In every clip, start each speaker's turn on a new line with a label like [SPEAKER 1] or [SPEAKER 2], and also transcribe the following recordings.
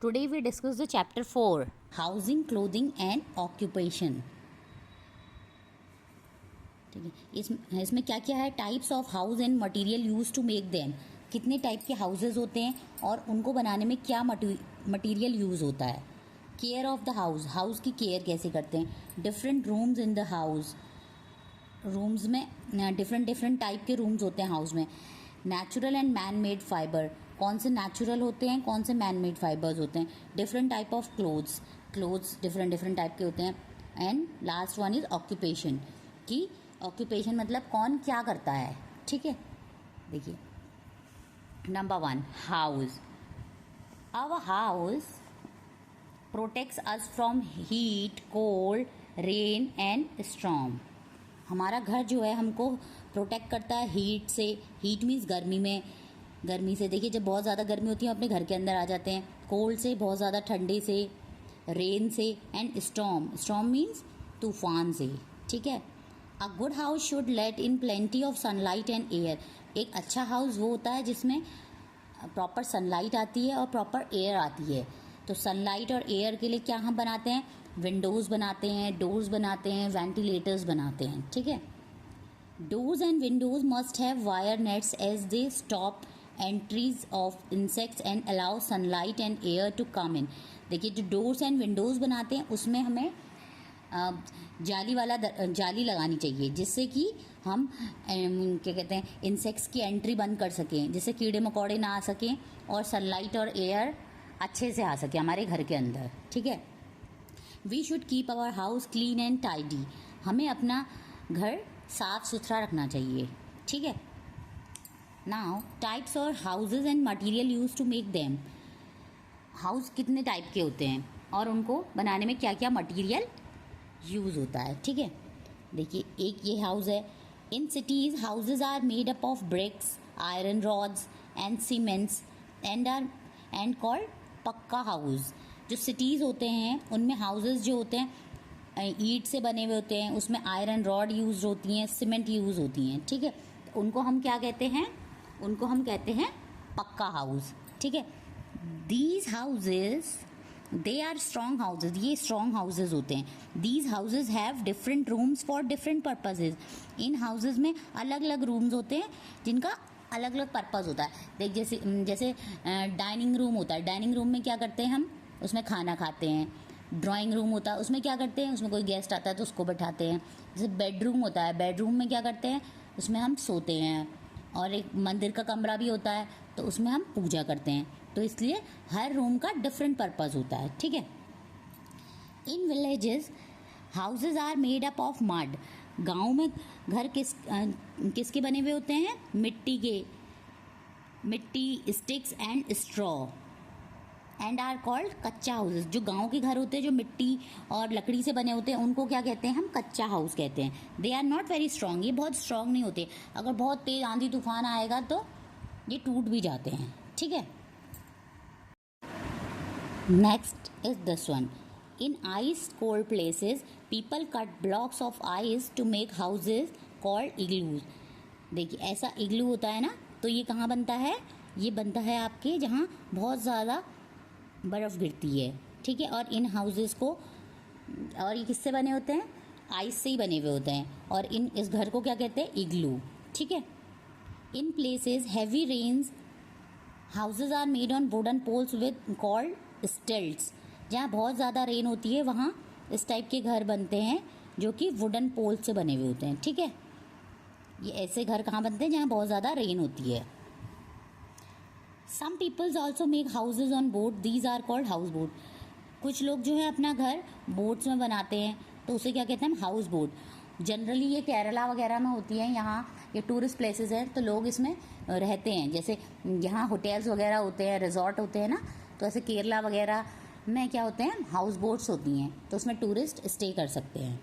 [SPEAKER 1] Today we discuss the chapter 4, housing, clothing and occupation. ठीक है, इसमें क्या क्या है? Types of house and material use to make them. कितने टाइप के हाउसेज होते हैं और उनको बनाने में क्या मटेरियल यूज होता है. Care of the house, house की केयर कैसे करते हैं. Different rooms in the house, rooms में डिफरेंट टाइप के रूम्स होते हैं हाउस में. Natural and man made fibre, कौन से नेचुरल होते हैं, कौन से मैन मेड फाइबर्स होते हैं. Different type of clothes different type के होते हैं. And last one is occupation, कि ऑक्यूपेशन मतलब कौन क्या करता है. ठीक है, देखिए number 1, house. Our house protects us from heat, cold, rain and storm. हमारा घर जो है हमको प्रोटेक्ट करता है हीट से. हीट मीन्स गर्मी से. देखिए जब बहुत ज़्यादा गर्मी होती है हम अपने घर के अंदर आ जाते हैं. कोल्ड से, बहुत ज़्यादा ठंडे से. रेन से. एंड स्टॉर्म मीन्स तूफान से. ठीक है. A good house should let in plenty of sunlight and air. एक अच्छा हाउस वो होता है जिसमें प्रॉपर सनलाइट आती है और प्रॉपर एयर आती है. तो सनलाइट और एयर के लिए क्या हम बनाते हैं? विंडोज़ बनाते हैं, डोर्स बनाते हैं, वेंटिलेटर्स बनाते हैं. ठीक है. Doors and windows must have wire nets as they stop entries of insects and allow sunlight and air to come in. देखिए जो डोर्स एंड विंडोज़ बनाते हैं उसमें हमें जाली लगानी चाहिए जिससे कि हम क्या कहते हैं इंसेक्ट्स की एंट्री बंद कर सकें, जिससे कीड़े मकोड़े ना आ सकें और सनलाइट और एयर अच्छे से आ सके हमारे घर के अंदर. ठीक है. We should keep our house clean and tidy. हमें अपना घर साफ सुथरा रखना चाहिए. ठीक है. नाउ टाइप्स और houses and material use to make them. House कितने टाइप के होते हैं और उनको बनाने में क्या क्या मटेरियल यूज़ होता है. ठीक है. देखिए एक ये हाउस है. In cities houses are made up of bricks, iron rods and cements and called pakka house. जो सिटीज़ होते हैं उनमें हाउसेज जो होते हैं ईंट से बने हुए होते हैं. उसमें आयरन रॉड यूज होती हैं, सीमेंट यूज़ होती हैं. ठीक है. तो उनको हम क्या कहते हैं? उनको हम कहते हैं पक्का हाउस. ठीक है. These houses they are strong houses. ये स्ट्रॉन्ग हाउसेज होते हैं. These houses have different rooms for different purposes. इन हाउसेज में अलग अलग रूम्स होते हैं जिनका अलग अलग पर्पज़ होता है. देख जैसे डाइनिंग रूम होता है. डाइनिंग रूम में क्या करते हैं हम? उसमें खाना खाते हैं. ड्राइंग रूम होता है, उसमें क्या करते हैं? उसमें कोई गेस्ट आता है तो उसको बैठाते हैं. जैसे बेडरूम होता है, बेडरूम में क्या करते हैं? उसमें हम सोते हैं. और एक मंदिर का कमरा भी होता है तो उसमें हम पूजा करते हैं. तो इसलिए हर रूम का डिफरेंट पर्पज़ होता है. ठीक है. In villages houses are made up of mud. गाँव में घर किसके बने हुए होते हैं? मिट्टी, sticks and straw. And are called kutcha houses. जो गांव के घर होते हैं जो मिट्टी और लकड़ी से बने होते हैं उनको क्या कहते हैं? हम कच्चा हाउस कहते हैं. They are not very strong. ये बहुत स्ट्रॉन्ग नहीं होते. अगर बहुत तेज आंधी तूफान आएगा तो ये टूट भी जाते हैं. ठीक है. Next is this one. In ice cold places people cut blocks of ice to make houses called igloos. देखिए ऐसा इग्लू होता है ना, तो ये कहाँ बनता है? ये बनता है आपके जहाँ बहुत ज़्यादा बर्फ़ गिरती है. ठीक है. और इन हाउसेस को, और ये किससे बने होते हैं? आइस से ही बने हुए होते हैं. और इस घर को क्या कहते हैं? इग्लू. ठीक है. In places heavy rains houses are made on wooden poles with called stilts. जहाँ बहुत ज़्यादा रेन होती है वहाँ इस टाइप के घर बनते हैं जो कि वुडन पोल्स से बने हुए होते हैं. ठीक है. ये ऐसे घर कहाँ बनते हैं? जहाँ बहुत ज़्यादा रेन होती है. Some peoples also make houses on boat. These are called house boat. कुछ लोग जो है अपना घर बोट्स में बनाते हैं तो उसे क्या कहते हैं? House boat. जनरली ये केरला वगैरह में होती है. यहाँ ये टूरिस्ट प्लेसेस हैं तो लोग इसमें रहते हैं. जैसे यहाँ होटल्स वगैरह होते हैं, रिजॉर्ट होते हैं ना, तो ऐसे केरला वगैरह में क्या होते हैं? हाउस बोट्स होती हैं. तो उसमें टूरिस्ट स्टे कर सकते हैं.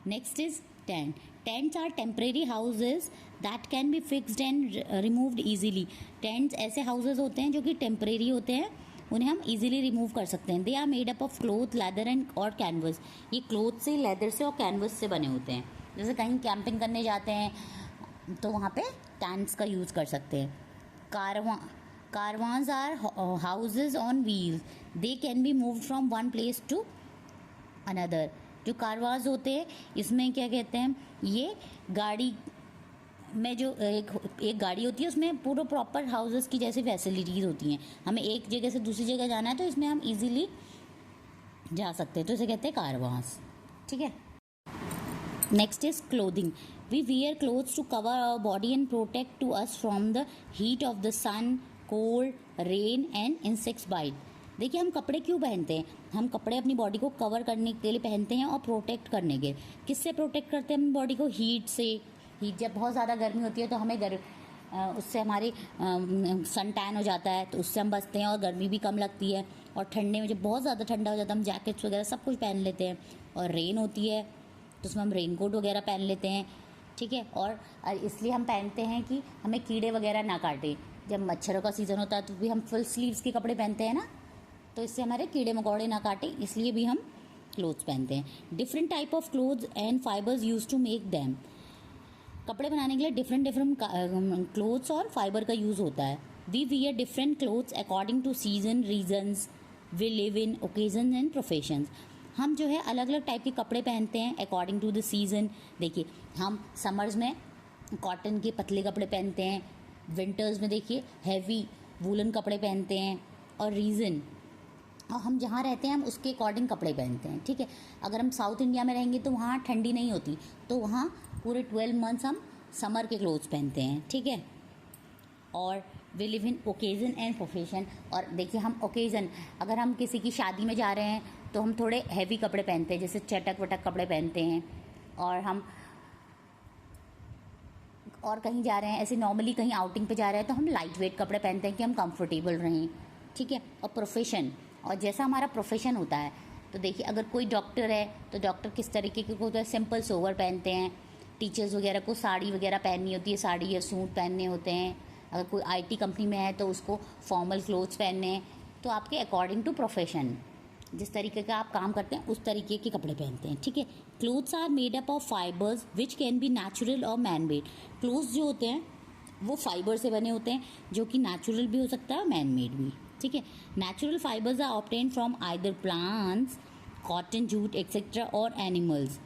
[SPEAKER 1] Next is tent. Tents are temporary houses that can be fixed and removed easily. Tents ऐसे हाउसेज होते हैं जो कि टेम्परेरी होते हैं, उन्हें हम इजीली रिमूव कर सकते हैं. They are made up of cloth, leather and और कैनवस. ये क्लोथ से, लेदर से और कैनवस से बने होते हैं. जैसे कहीं कैंपिंग करने जाते हैं तो वहाँ पे टेंट्स का यूज़ कर सकते हैं. Caravans are houses on wheels. They can be moved from one place to another. जो कारवाज होते हैं इसमें क्या कहते हैं, ये गाड़ी में जो एक गाड़ी होती है उसमें पूरा प्रॉपर हाउसेस की जैसे फैसिलिटीज़ होती हैं. हमें एक जगह से दूसरी जगह जाना है तो इसमें हम इजीली जा सकते हैं, तो इसे कहते हैं कारवांस. ठीक है. Next is clothing. We wear clothes to cover our body and protect to us from the heat of the sun, cold, rain and insects bite. देखिए हम कपड़े क्यों पहनते हैं, हम कपड़े अपनी बॉडी को कवर करने के लिए पहनते हैं और प्रोटेक्ट करने के. किससे प्रोटेक्ट करते हैं अपनी बॉडी को? हीट से. हीट जब बहुत ज़्यादा गर्मी होती है तो हमें उससे हमारी सन टैन हो जाता है, तो उससे हम बचते हैं और गर्मी भी कम लगती है. और ठंडे में जब बहुत ज़्यादा ठंडा हो जाता है हम जैकेट्स वगैरह सब कुछ पहन लेते हैं. और रेन होती है तो उसमें हम रेन कोट वगैरह पहन लेते हैं. ठीक है. और इसलिए हम पहनते हैं कि हमें कीड़े वगैरह ना काटे. जब मच्छरों का सीज़न होता है तो भी हम फुल स्लीव्स के कपड़े पहनते हैं ना, तो इससे हमारे कीड़े मकोड़े ना काटे, इसलिए भी हम क्लोथ्स पहनते हैं. Different type of clothes and fibres use to make them. कपड़े बनाने के लिए डिफरेंट क्लोथ्स और फाइबर का यूज़ होता है. We wear different clothes according to season, regions we live in, occasion and professions. हम जो है अलग अलग टाइप के कपड़े पहनते हैं अकॉर्डिंग टू द सीज़न. देखिए हम समर्स में कॉटन के पतले कपड़े पहनते हैं, विंटर्स में देखिए हैवी वूलन कपड़े पहनते हैं. और रीज़न, और हम जहाँ रहते हैं हम उसके अकॉर्डिंग कपड़े पहनते हैं. ठीक है. अगर हम साउथ इंडिया में रहेंगे तो वहाँ ठंडी नहीं होती, तो वहाँ पूरे 12 मंथ्स हम समर के क्लोथ्स पहनते हैं. ठीक है. और we live in occasion and profession. और देखिए हम ओकेजन, अगर हम किसी की शादी में जा रहे हैं तो हम थोड़े हैवी कपड़े पहनते हैं, जैसे चटक वटक कपड़े पहनते हैं. और हम और कहीं जा रहे हैं, ऐसे नॉर्मली कहीं आउटिंग पे जा रहे हैं तो हम लाइट वेट कपड़े पहनते हैं कि हम कंफर्टेबल रहें. ठीक है. और प्रोफेशन, और जैसा हमारा प्रोफेशन होता है, तो देखिए अगर कोई डॉक्टर है तो डॉक्टर किस तरीके के होता है, सिंपल सोवर पहनते हैं. टीचर्स वगैरह को साड़ी वगैरह पहननी होती है, साड़ी या सूट पहनने होते हैं. अगर कोई आईटी कंपनी में है तो उसको फॉर्मल क्लोथ्स पहनने हैं. तो आपके अकॉर्डिंग टू प्रोफेशन, जिस तरीके का आप काम करते हैं उस तरीके के कपड़े पहनते हैं. ठीक है. Clothes are made up of fibres which can be natural और मैन मेड. क्लोथ्स जो होते हैं वो फाइबर से बने होते हैं, जो कि नेचुरल भी हो सकता है और मैन मेड भी. ठीक है. Natural fibres are obtain from either plants, cotton, jute etcetera, और एनिमल्स,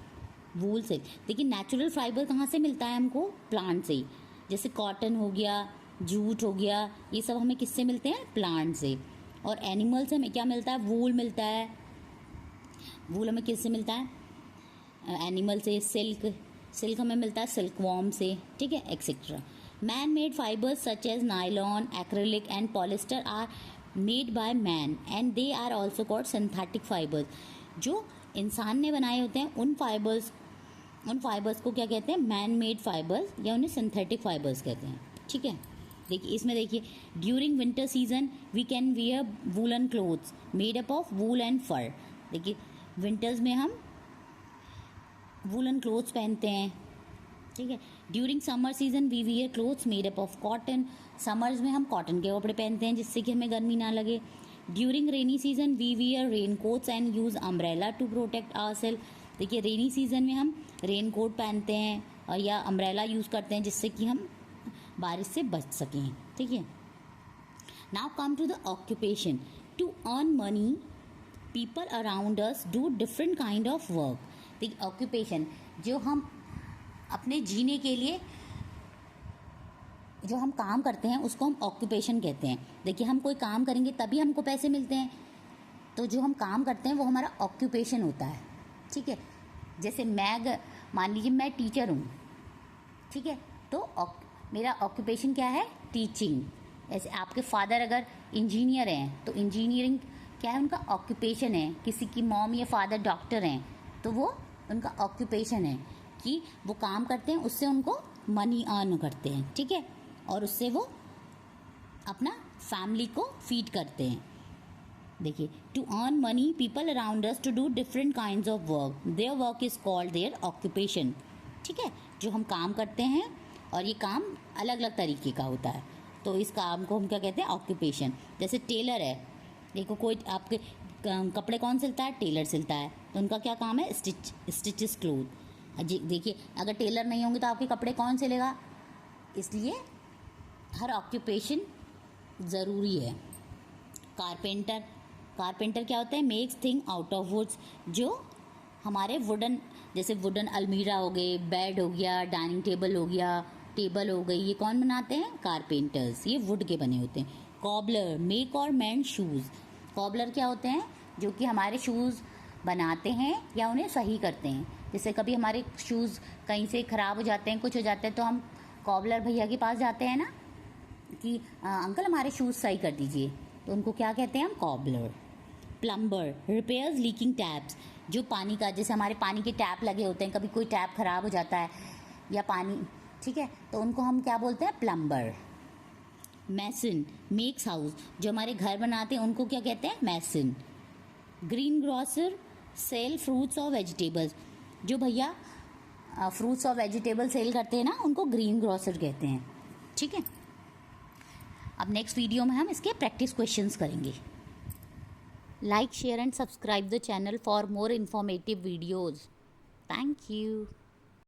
[SPEAKER 1] वूल से. देखिए नेचुरल फाइबर कहाँ से मिलता है हमको? प्लांट से ही. जैसे कॉटन हो गया, जूट हो गया, ये सब हमें किससे मिलते हैं? प्लांट से. और एनिमल से हमें क्या मिलता है? वूल मिलता है. वूल हमें किससे मिलता है? एनिमल से. सिल्क हमें मिलता है सिल्क वॉर्म से. ठीक है. Etcetera. Man made fibres such as nylon, acrylic and polyester are made by man and they are also called synthetic fibres. जो इंसान ने बनाए होते हैं उन फाइबर्स को क्या कहते हैं? मैन मेड फाइबर्स, या उन्हें सिंथेटिक फाइबर्स कहते हैं. ठीक है. देखिए इसमें देखिए, during winter season we can wear woollen clothes made up of wool and fur. देखिए विंटर्स में हम वूलन क्लोथ्स पहनते हैं. ठीक है. During summer season we wear clothes made up of cotton. Summers में हम कॉटन के कपड़े पहनते हैं जिससे कि हमें गर्मी ना लगे. During rainy season we wear rain coats and use umbrella to protect ourself. देखिए रेनी सीजन में हम रेन कोट पहनते हैं और या अम्ब्रेला यूज़ करते हैं जिससे कि हम बारिश से बच सकें. ठीक है. Now come to the occupation. To earn money people around us do different kind of work. देखिए ऑक्यूपेशन, जो हम अपने जीने के लिए जो हम काम करते हैं उसको हम ऑक्यूपेशन कहते हैं. देखिए हम कोई काम करेंगे तभी हमको पैसे मिलते हैं, तो जो हम काम करते हैं वो हमारा ऑक्यूपेशन होता है. ठीक है. जैसे मैं मान लीजिए मैं टीचर हूँ. ठीक है. तो मेरा ऑक्यूपेशन क्या है? टीचिंग. ऐसे आपके फादर अगर इंजीनियर हैं तो इंजीनियरिंग क्या है? उनका ऑक्यूपेशन है. किसी की मॉम या फादर डॉक्टर हैं तो वो उनका ऑक्यूपेशन है कि वो काम करते हैं, उससे उनको मनी अर्न करते हैं. ठीक है. और उससे वो अपना फैमिली को फीड करते हैं. देखिए to earn money people around us to do different kinds of work, their work is called their occupation. ठीक है. जो हम काम करते हैं और ये काम अलग अलग तरीके का होता है, तो इस काम को हम क्या कहते हैं? ऑक्यूपेशन. जैसे टेलर है, देखो कोई आपके कपड़े कौन सिलता है? टेलर सिलता है. तो उनका क्या काम है? Stitches cloth. देखिए अगर टेलर नहीं होंगे तो आपके कपड़े कौन सिलेगा? इसलिए हर ऑक्यूपेशन ज़रूरी है। कारपेंटर, कारपेंटर क्या होता है? Makes thing out of woods, जो हमारे वुडन, जैसे वुडन अलमीरा हो गए, बेड हो गया, डाइनिंग टेबल हो गया, टेबल हो गई, ये कौन बनाते हैं? कारपेंटर्स, ये वुड के बने होते हैं। कॉबलर, मेक और मेंड शूज़, कॉबलर क्या होते हैं? जो कि हमारे शूज़ बनाते हैं या उन्हें सही करते हैं। जैसे कभी हमारे शूज़ कहीं से ख़राब हो जाते हैं, कुछ हो जाते हैं, तो हम कॉबलर भैया के पास जाते हैं ना कि अंकल हमारे शूज़ सही कर दीजिए, तो उनको क्या कहते हैं हम? Cobbler. Plumber, repairs leaking taps, जो पानी का, जैसे हमारे पानी के टैप लगे होते हैं, कभी कोई टैप ख़राब हो जाता है या पानी, ठीक है, तो उनको हम क्या बोलते हैं? प्लम्बर। मैसन, मेक्स हाउस, जो हमारे घर बनाते हैं उनको क्या कहते हैं? मैसन। ग्रीन ग्रोसर, सेल फ्रूट्स और वेजिटेबल्स, जो भैया फ्रूट्स और वेजिटेबल सेल करते हैं ना, उनको ग्रीन ग्रोसर कहते हैं। ठीक है, अब नेक्स्ट वीडियो में हम इसके प्रैक्टिस क्वेश्चंस करेंगे। Like, share and subscribe the channel for more informative videos. Thank you.